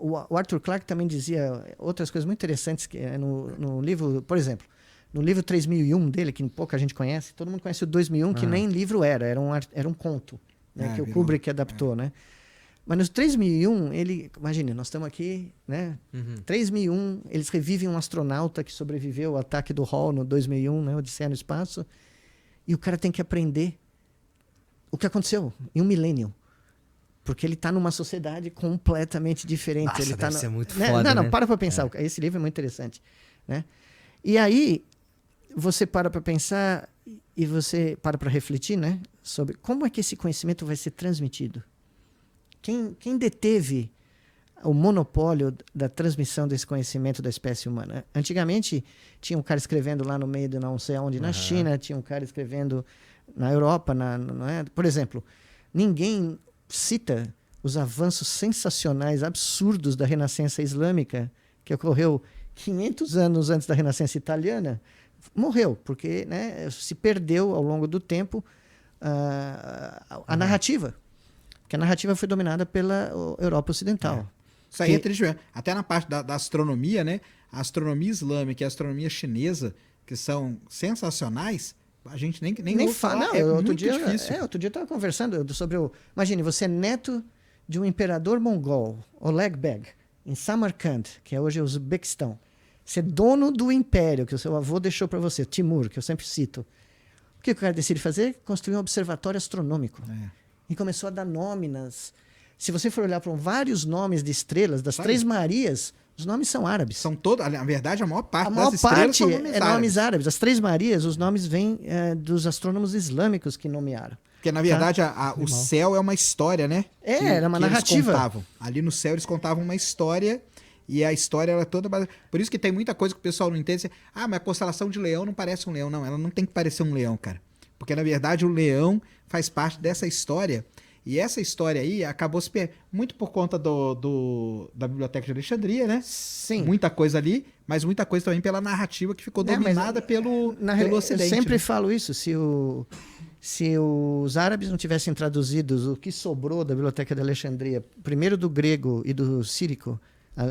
o Arthur Clarke também dizia outras coisas muito interessantes que no livro, por exemplo, no livro 3001 dele, que pouca gente conhece, todo mundo conhece o 2001, que nem livro era um conto, né, que o Kubrick adaptou, né? Mas no 3001, imagina, nós estamos aqui, né? 3001, eles revivem um astronauta que sobreviveu ao ataque do Hall no 2001, né? Odisseia no Espaço, e o cara tem que aprender o que aconteceu em um milênio. Porque ele está numa sociedade completamente diferente. Nossa, ele deve ser muito foda, Não, né? para pensar. Esse livro é muito interessante, né? E aí, você para pensar e você para refletir, né? Sobre como é que esse conhecimento vai ser transmitido. Quem deteve o monopólio da transmissão desse conhecimento da espécie humana? Antigamente, tinha um cara escrevendo lá no meio de não sei onde, na China, tinha um cara escrevendo na Europa, não é? Por exemplo, ninguém cita os avanços sensacionais, absurdos da Renascença Islâmica, que ocorreu 500 anos antes da Renascença Italiana. Morreu, porque, né, se perdeu ao longo do tempo a narrativa. Porque a narrativa foi dominada pela Europa Ocidental. Isso aí é triste mesmo. Até na parte da astronomia, né? A astronomia islâmica e a astronomia chinesa, que são sensacionais, a gente nem fala. Outro dia eu estava conversando sobre Imagine, você é neto de um imperador mongol, Oleg Beg, em Samarkand, que é hoje o Uzbequistão. Você é dono do império que o seu avô deixou para você, Timur, que eu sempre cito. O que o cara decide fazer? Construir um observatório astronômico. E começou a dar nomes. Se você for olhar para vários nomes de estrelas, das Três Marias, os nomes são árabes. São todas, na verdade, a maior parte das estrelas são nomes árabes. As Três Marias, os nomes vêm dos astrônomos islâmicos que nomearam. Porque, na verdade, o céu é uma história, né? Era uma narrativa. Eles contavam. Ali no céu eles contavam uma história, e a história era toda... Por isso que tem muita coisa que o pessoal não entende. Mas a constelação de leão não parece um leão. Não, ela não tem que parecer um leão, cara. Porque, na verdade, o leão faz parte dessa história. E essa história aí acabou se perdendo muito por conta da Biblioteca de Alexandria, né? Sim. Muita coisa ali, mas muita coisa também pela narrativa que ficou dominada pelo Ocidente. Eu sempre falo isso. Se os árabes não tivessem traduzido o que sobrou da Biblioteca de Alexandria, primeiro do grego e do sírico,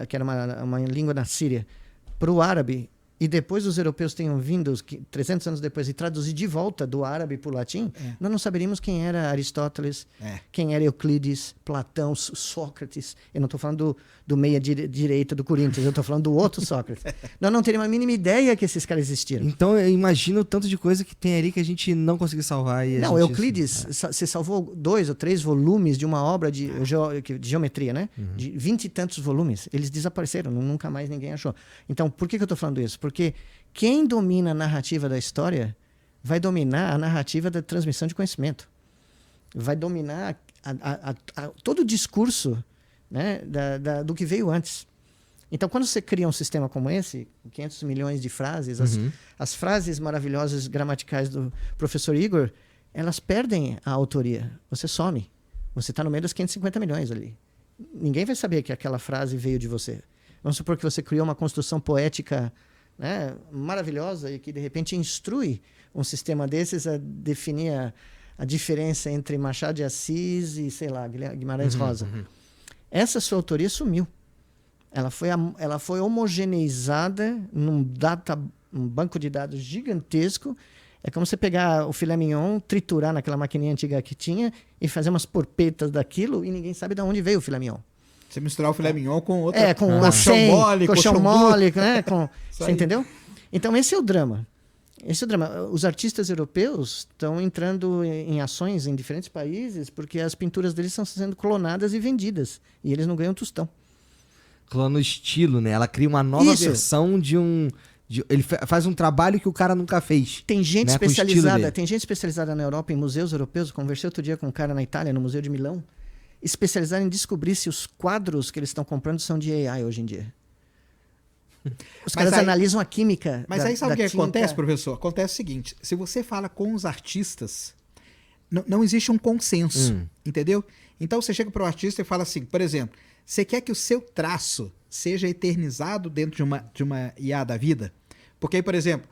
que era uma língua da Síria, para o árabe, e depois os europeus tenham vindo 300 anos depois e traduzir de volta do árabe para o latim, nós não saberíamos quem era Aristóteles, quem era Euclides, Platão, Sócrates. Eu não estou falando do meia-direita do Corinthians, eu estou falando do outro Sócrates. Nós não teríamos a mínima ideia que esses caras existiram. Então, eu imagino o tanto de coisa que tem ali que a gente não conseguiu salvar. Não, Euclides, você salvou 2 ou 3 volumes de uma obra de geometria, né? De 20 e tantos volumes. Eles desapareceram, nunca mais ninguém achou. Então, por que eu estou falando isso? Porque quem domina a narrativa da história vai dominar a narrativa da transmissão de conhecimento. Vai dominar todo o discurso, né, do que veio antes. Então, quando você cria um sistema como esse, 500 milhões de frases, as frases maravilhosas gramaticais do professor Igor, elas perdem a autoria. Você some. Você está no meio dos 550 milhões ali. Ninguém vai saber que aquela frase veio de você. Vamos supor que você criou uma construção poética, né, maravilhosa e que, de repente, instrui um sistema desses a definir a diferença entre Machado de Assis e, sei lá, Guimarães Rosa. Essa sua autoria sumiu. Ela foi homogeneizada num banco de dados gigantesco. É como você pegar o filé mignon, triturar naquela maquininha antiga que tinha e fazer umas porpetas daquilo e ninguém sabe de onde veio o filé mignon. Você misturar o filé mignon com outra... com colchão mole, né? Você entendeu? Então, esse é o drama. Os artistas europeus estão entrando em ações em diferentes países porque as pinturas deles estão sendo clonadas e vendidas. E eles não ganham tostão. Clona o estilo, né? Ela cria uma nova versão ele faz um trabalho que o cara nunca fez. Tem gente especializada na Europa, em museus europeus. Eu conversei outro dia com um cara na Itália, no Museu de Milão, especializado em descobrir se os quadros que eles estão comprando são de AI hoje em dia. Os caras analisam a química. Mas aí sabe o que acontece, professor? Acontece o seguinte: se você fala com os artistas, não existe um consenso, entendeu? Então você chega para o artista e fala assim, por exemplo, você quer que o seu traço seja eternizado dentro de uma IA da vida? Porque aí, por exemplo,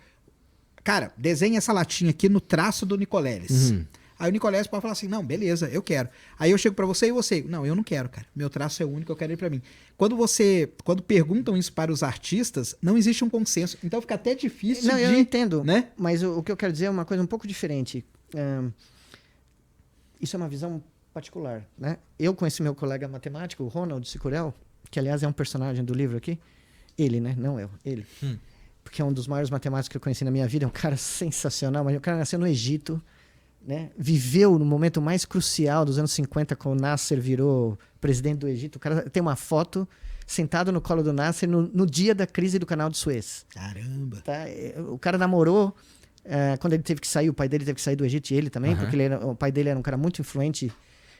cara, desenha essa latinha aqui no traço do Nicoleles. Aí o Nicoleles pode falar assim, não, beleza, eu quero. Aí eu chego pra você e você, não, eu não quero, cara. Meu traço é único, eu quero ele pra mim. Quando perguntam isso para os artistas, não existe um consenso. Então fica até difícil Não, eu entendo, né? mas o que eu quero dizer é uma coisa um pouco diferente. Isso é uma visão particular, né? Eu com esse meu colega matemático, o Ronald Sicurel, que aliás é um personagem do livro aqui, ele, né? Não eu, ele. Porque é um dos maiores matemáticos que eu conheci na minha vida, é um cara sensacional, mas o cara nasceu no Egito, né? Viveu no momento mais crucial dos anos 50, quando o Nasser virou presidente do Egito. O cara tem uma foto sentado no colo do Nasser no dia da crise do Canal de Suez. Caramba. Tá? O cara namorou quando ele teve que sair, o pai dele teve que sair do Egito e ele também, porque o pai dele era um cara muito influente,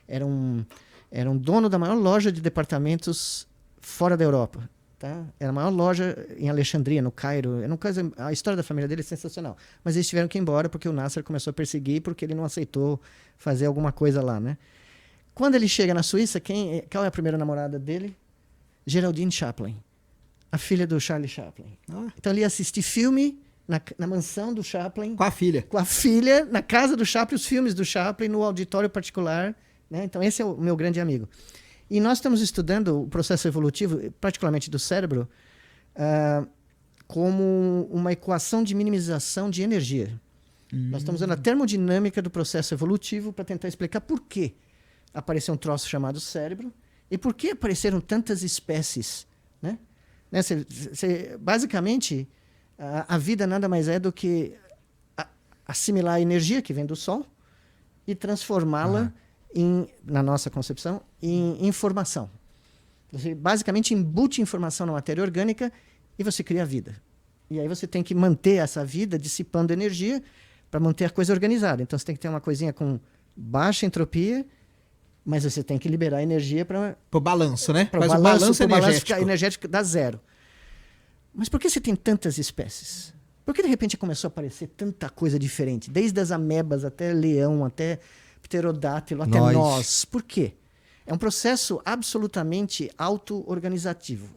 era um dono da maior loja de departamentos fora da Europa. Tá? Era a maior loja em Alexandria, no Cairo. A história da família dele é sensacional. Mas eles tiveram que ir embora porque o Nasser começou a perseguir porque ele não aceitou fazer alguma coisa lá, né? Quando ele chega na Suíça, qual é a primeira namorada dele? Geraldine Chaplin, a filha do Charlie Chaplin. Então ele ia assistir filme na mansão do Chaplin. Com a filha. Com a filha, na casa do Chaplin, os filmes do Chaplin, no auditório particular. Né? Então esse é o meu grande amigo. E nós estamos estudando o processo evolutivo, particularmente do cérebro, como uma equação de minimização de energia. Nós estamos usando a termodinâmica do processo evolutivo para tentar explicar por que apareceu um troço chamado cérebro e por que apareceram tantas espécies. Né? Basicamente, a vida nada mais é do que assimilar a energia que vem do Sol e transformá-la na nossa concepção, em informação. Você basicamente embute informação na matéria orgânica e você cria a vida. E aí você tem que manter essa vida dissipando energia para manter a coisa organizada. Então você tem que ter uma coisinha com baixa entropia, mas você tem que liberar energia para o balanço, né? Para o balanço energético dá zero. Mas por que você tem tantas espécies? Por que de repente começou a aparecer tanta coisa diferente? Desde as amebas até leão, até pterodátilo, até nós. Por quê? É um processo absolutamente auto-organizativo.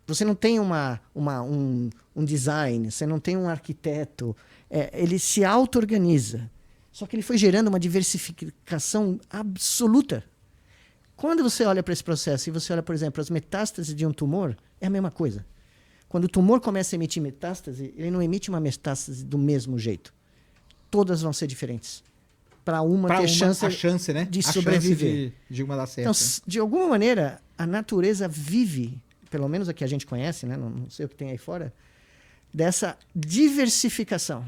Você não tem um design, você não tem um arquiteto. Ele se auto-organiza. Só que ele foi gerando uma diversificação absoluta. Quando você olha para esse processo e você olha, por exemplo, as metástases de um tumor, é a mesma coisa. Quando o tumor começa a emitir metástase, ele não emite uma metástase do mesmo jeito. Todas vão ser diferentes. Para uma ter chance, né? de sobreviver. De uma dar certo. Então, de alguma maneira, a natureza vive, pelo menos a que a gente conhece, né? Não sei o que tem aí fora, dessa diversificação.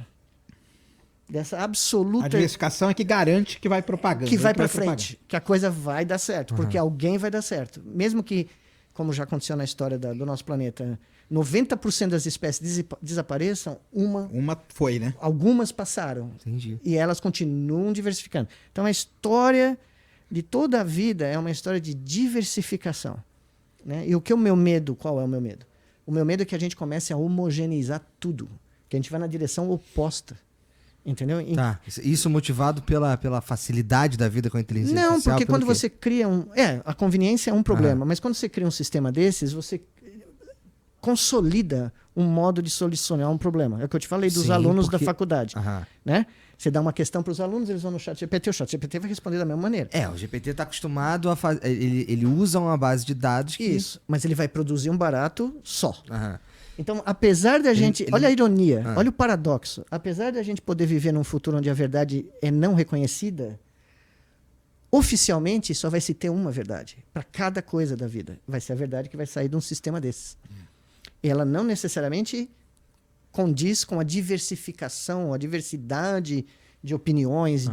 Dessa absoluta... A diversificação é que garante que vai propagando. Que vai para frente, que a coisa vai dar certo, porque alguém vai dar certo. Mesmo que, como já aconteceu na história do nosso planeta, 90% das espécies desapareçam, uma foi, né? Algumas passaram. Entendi. E elas continuam diversificando. Então a história de toda a vida é uma história de diversificação. Né? E qual é o meu medo? O meu medo é que a gente comece a homogeneizar tudo. Que a gente vai na direção oposta. Entendeu? Tá. Isso motivado pela facilidade da vida com a inteligência artificial? Não, porque quando você cria a conveniência é um problema, mas quando você cria um sistema desses, você consolida um modo de solucionar um problema. É o que eu te falei dos alunos da faculdade. Né? Você dá uma questão para os alunos, eles vão no chat GPT, o chat GPT vai responder da mesma maneira. O GPT está acostumado a fazer... Ele usa uma base de dados que... Isso, mas ele vai produzir um barato só. Então, apesar da gente... Olha a ironia, olha o paradoxo. Apesar da gente poder viver num futuro onde a verdade é não reconhecida, oficialmente só vai se ter uma verdade para cada coisa da vida. Vai ser a verdade que vai sair de um sistema desses. E ela não necessariamente condiz com a diversificação, a diversidade de opiniões,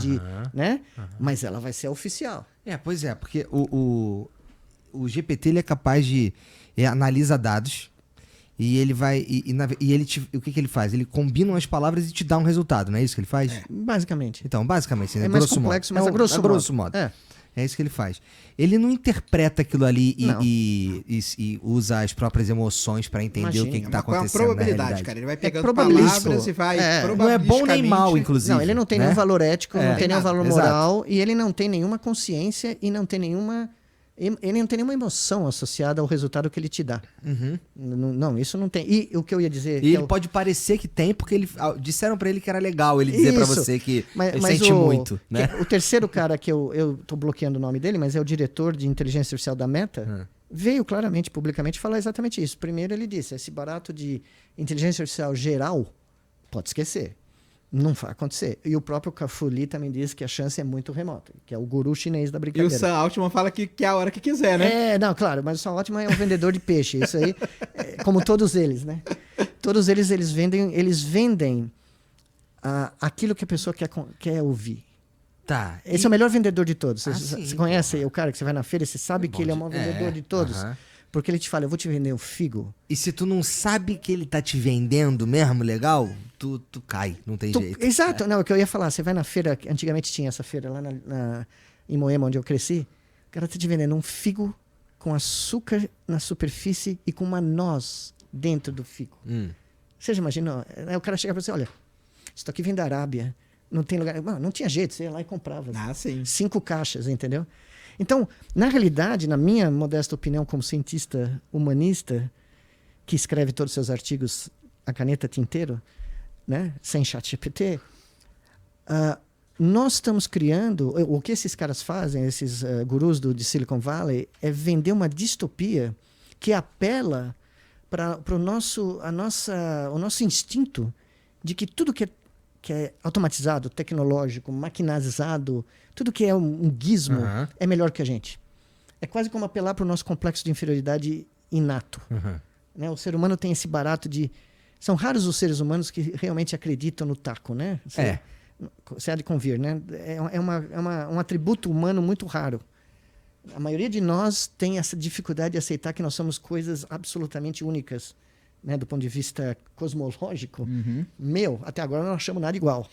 né? Mas ela vai ser oficial. Pois é, porque o GPT ele é capaz de... analisa dados... E ele vai. O que ele faz? Ele combina umas palavras e te dá um resultado, não é isso que ele faz? Basicamente. Então, basicamente. É mais complexo, mas a grosso modo. É isso que ele faz. Ele não interpreta aquilo ali e usa as próprias emoções para entender o que está acontecendo. É uma probabilidade, cara. Ele vai pegando palavras e vai. Não é bom nem mal, inclusive. Não, ele não tem nenhum valor ético, não tem nenhum valor moral, e ele não tem nenhuma consciência e não tem nenhuma ele não tem nenhuma emoção associada ao resultado que ele te dá. Não, isso não tem. E o que eu ia dizer... E ele pode parecer que tem, porque disseram pra ele que era legal ele dizer pra você que ele sente muito, né? O terceiro cara que eu tô bloqueando o nome dele, mas é o diretor de inteligência artificial da Meta, veio claramente, publicamente, falar exatamente isso. Primeiro ele disse, esse barato de inteligência artificial geral, pode esquecer. Não vai acontecer. E o próprio Ka-Fu Lee também diz que a chance é muito remota, que é o guru chinês da E brincadeira. o Sam Altman fala que é a hora que quiser, né? Não, claro, mas o Sam Altman é um vendedor de peixe. Isso aí, como todos eles, né? Todos eles vendem aquilo que a pessoa quer ouvir. Tá. Esse é o melhor vendedor de todos. Sim, Você conhece o cara que você vai na feira e você sabe que ele é o maior vendedor de todos. Porque ele te fala, eu vou te vender um figo. E se tu não sabe que ele tá te vendendo mesmo legal, tu cai, não tem jeito. Exato, não, é o que eu ia falar. Você vai na feira, antigamente tinha essa feira lá em Moema, onde eu cresci. O cara tá te vendendo um figo com açúcar na superfície e com uma noz dentro do figo. Você já imaginou? Aí o cara chega pra você, olha, isso aqui vem da Arábia, não tem lugar... Não tinha jeito, você ia lá e comprava. Ah, sim. 5 caixas, entendeu? Então, na realidade, na minha modesta opinião como cientista humanista, que escreve todos os seus artigos a caneta tinteiro, né, sem chat GPT, nós estamos criando... O que esses caras fazem, esses gurus de Silicon Valley, é vender uma distopia que apela para o nosso instinto de que tudo que é automatizado, tecnológico, maquinazado, tudo que é um gizmo é melhor que a gente. É quase como apelar para o nosso complexo de inferioridade inato. Né? O ser humano tem esse barato de... São raros os seres humanos que realmente acreditam no taco, né? Você há de convir, né? Um atributo humano muito raro. A maioria de nós tem essa dificuldade de aceitar que nós somos coisas absolutamente únicas, né, do ponto de vista cosmológico. Até agora não achamos nada igual.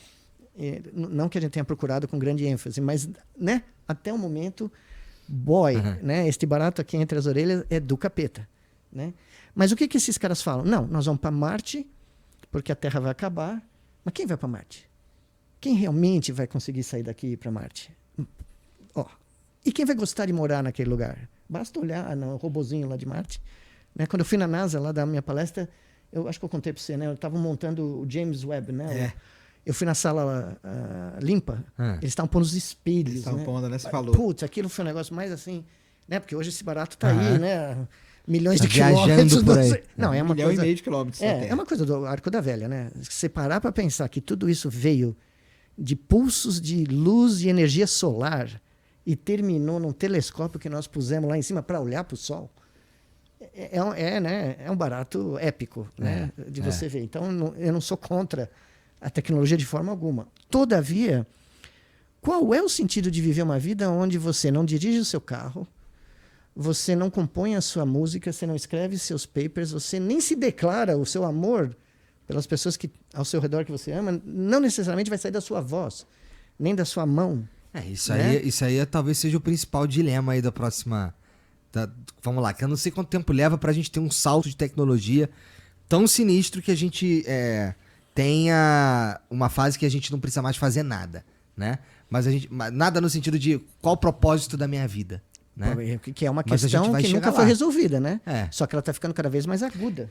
Não que a gente tenha procurado com grande ênfase, mas, né, até o momento, né, este barato aqui entre as orelhas é do capeta. Né? Mas o que esses caras falam? Não, nós vamos para Marte, porque a Terra vai acabar. Mas quem vai para Marte? Quem realmente vai conseguir sair daqui para Marte? E quem vai gostar de morar naquele lugar? Basta olhar no robozinho lá de Marte. Né? Quando eu fui na NASA, lá da minha palestra, eu acho que eu contei para você, né? Eu estava montando o James Webb, né? Eu fui na sala limpa, eles estavam pondo os espelhos. Eles estavam pondo, né? Você falou. Putz, aquilo foi um negócio mais assim, né? Porque hoje esse barato está aí, né? Milhões de quilômetros. Por aí. Não, é uma 1,5 milhão de quilômetros. É uma coisa do Arco da Velha, né? Se você parar para pensar que tudo isso veio de pulsos de luz e energia solar e terminou num telescópio que nós pusemos lá em cima para olhar para o Sol, né? É um barato épico, né? De você ver. Então, eu não sou contra a tecnologia de forma alguma. Todavia, qual é o sentido de viver uma vida onde você não dirige o seu carro, você não compõe a sua música, você não escreve seus papers, você nem se declara o seu amor pelas pessoas ao seu redor que você ama, não necessariamente vai sair da sua voz, nem da sua mão. Isso aí talvez seja o principal dilema aí da próxima... vamos lá, que eu não sei quanto tempo leva pra gente ter um salto de tecnologia tão sinistro que a gente tenha uma fase que a gente não precisa mais fazer nada, né? Mas nada no sentido de qual o propósito da minha vida, né? Que é uma questão que nunca foi resolvida, né? Só que ela está ficando cada vez mais aguda.